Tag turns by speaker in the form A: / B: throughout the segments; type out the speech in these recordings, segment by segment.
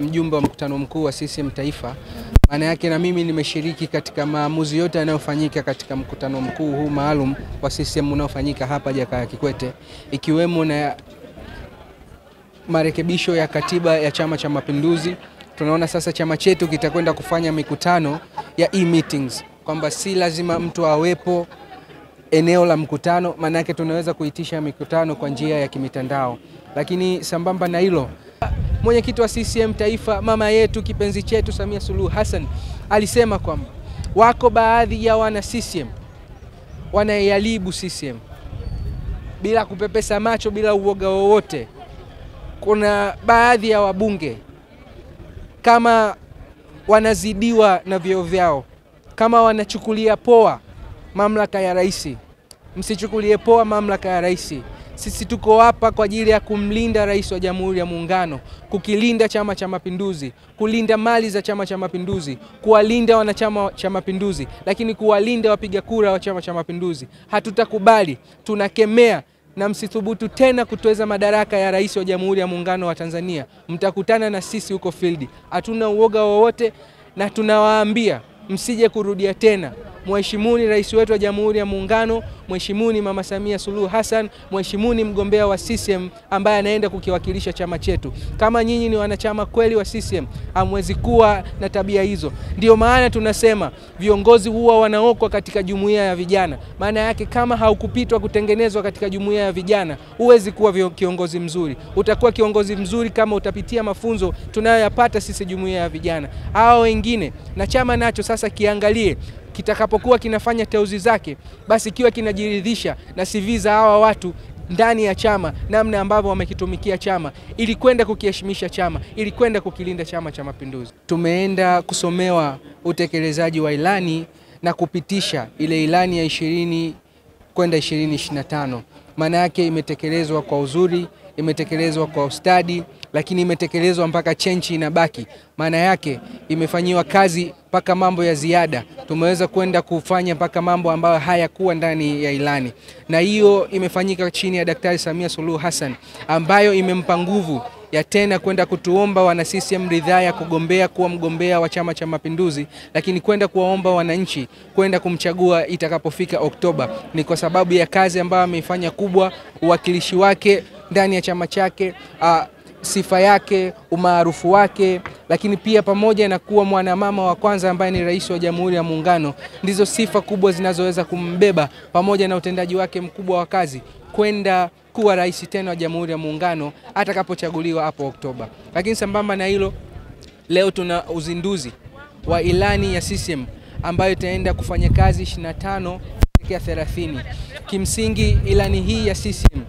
A: Mjumbe wa mkutano mkuu wa CCM Taifa, maana yake na mimi nimeshiriki katika maamuzi yote yanayofanyika katika mkutano mkuu huu maalum wa CCM unaofanyika hapa Jakaya Kikwete, ikiwemo na marekebisho ya katiba ya Chama cha Mapinduzi. Tunaona sasa chama chetu kitakwenda kufanya mikutano ya e-meetings, kwamba si lazima mtu awepo eneo la mkutano, maana yake tunaweza kuitisha mikutano kwa njia ya kimitandao. Lakini sambamba na hilo, mwenyekiti wa CCM Taifa, mama yetu kipenzi chetu Samia Suluhu Hassan, alisema kwamba wako baadhi ya wana CCM wanayalibu CCM bila kupepesa macho, bila uoga wowote. Kuna baadhi ya wabunge kama wanazidiwa na vyeo vyao, kama wanachukulia poa mamlaka ya rais. Msichukulie poa mamlaka ya rais. Sisi tuko hapa kwa ajili ya kumlinda Rais wa Jamhuri ya Muungano, kukilinda Chama cha Mapinduzi, kulinda mali za Chama cha Mapinduzi, kuwalinda wanachama cha Mapinduzi, lakini kuwalinda wapiga kura wa Chama cha Mapinduzi. Hatutakubali, tunakemea, na msithubutu tena kutweza madaraka ya Rais wa Jamhuri ya Muungano wa Tanzania. Mtakutana na sisi huko field. Hatuna uoga wowote, na tunawaambia msije kurudia tena. Mheshimuni Rais wetu wa Jamhuri ya Muungano, mheshimuni Mama Samia Suluhu Hassan, mheshimuni mgombea wa CCM ambaye anaenda kukiwakilisha chama chetu. Kama nyinyi ni wanachama kweli wa CCM, hamwezi kuwa na tabia hizo. Ndio maana tunasema viongozi huwa wanaokwa katika jumuiya ya vijana. Maana yake kama haukupitwa kutengenezwa katika jumuiya ya vijana, huwezi kuwa kiongozi mzuri. Utakuwa kiongozi mzuri kama utapitia mafunzo tunayoyapata sisi jumuiya ya vijana. Hao wengine na chama nacho sasa kiangalie, kitakapokuwa kinafanya teuzi zake, basi kiwa kinajiridhisha na CV za hawa watu ndani ya chama, namna ambavyo wamekitumikia chama ili kwenda kukiheshimisha chama, ili kwenda kukilinda Chama cha Mapinduzi. Tumeenda kusomewa utekelezaji wa ilani na kupitisha ile ilani ya 20 kwenda 2025. Maana yake imetekelezwa kwa uzuri, imetekelezwa kwa ustadi, lakini imetekelezwa mpaka chenchi inabaki. Maana yake imefanyiwa kazi mpaka mambo ya ziada. Tumeweza kwenda kufanya mpaka mambo ambayo hayakuwa ndani ya ilani. Na hiyo imefanyika chini ya Daktari Samia Suluhu Hassan, ambayo imempa nguvu ya tena kwenda kutuomba wana CCM ridhaa ya kugombea kuwa mgombea wa Chama cha Mapinduzi, lakini kwenda kuwaomba wananchi kwenda kumchagua itakapofika Oktoba. Ni kwa sababu ya kazi ambayo ameifanya kubwa, uwakilishi wake ndani ya chama chake, sifa yake, umaarufu wake, lakini pia pamoja na kuwa mwanamama wa kwanza ambaye ni Rais wa Jamhuri ya Muungano. Ndizo sifa kubwa zinazoweza kumbeba, pamoja na utendaji wake mkubwa wa kazi, kwenda kuwa rais tena wa Jamhuri ya Muungano atakapochaguliwa hapo Oktoba. Lakini sambamba na hilo, leo tuna uzinduzi wa ilani ya CCM ambayo itaenda kufanya kazi 25 kuelekea 30. Kimsingi ilani hii ya CCM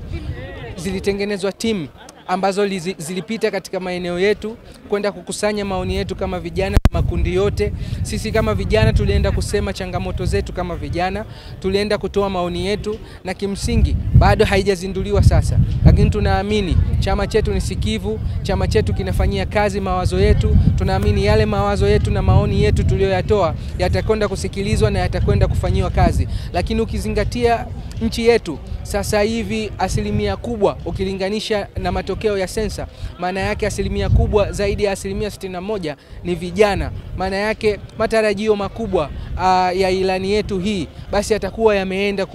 A: zilitengenezwa timu ambazo zilipita katika maeneo yetu kwenda kukusanya maoni yetu kama vijana, makundi yote. Sisi kama vijana tulienda kusema changamoto zetu kama vijana, tulienda kutoa maoni yetu, na kimsingi bado haijazinduliwa sasa, lakini tunaamini chama chetu ni sikivu, chama chetu kinafanyia kazi mawazo yetu. Tunaamini yale mawazo yetu na maoni yetu tuliyoyatoa yatakwenda kusikilizwa na yatakwenda kufanyiwa kazi. Lakini ukizingatia nchi yetu sasa hivi, asilimia kubwa ukilinganisha na matokeo ya sensa, maana yake asilimia kubwa zaidi ya asilimia 61 ni vijana. Maana yake matarajio makubwa ya ilani yetu hii basi yatakuwa yameenda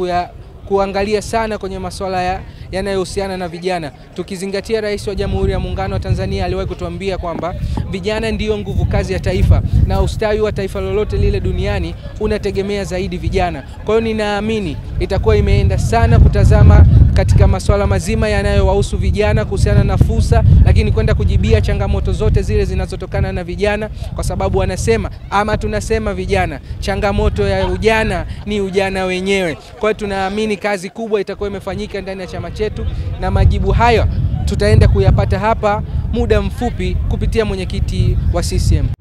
A: kuangalia sana kwenye masuala yanayohusiana na vijana. Tukizingatia Rais wa Jamhuri ya Muungano wa Tanzania aliwahi kutuambia kwamba vijana ndiyo nguvu kazi ya taifa, na ustawi wa taifa lolote lile duniani unategemea zaidi vijana. Kwa hiyo ninaamini itakuwa imeenda sana kutazama katika masuala mazima yanayowahusu vijana, kuhusiana na fursa, lakini kwenda kujibia changamoto zote zile zinazotokana na vijana, kwa sababu wanasema ama tunasema vijana, changamoto ya ujana ni ujana wenyewe. Kwa hiyo tunaamini kazi kubwa itakuwa imefanyika ndani ya chama chetu, na majibu hayo tutaenda kuyapata hapa muda mfupi kupitia mwenyekiti wa CCM.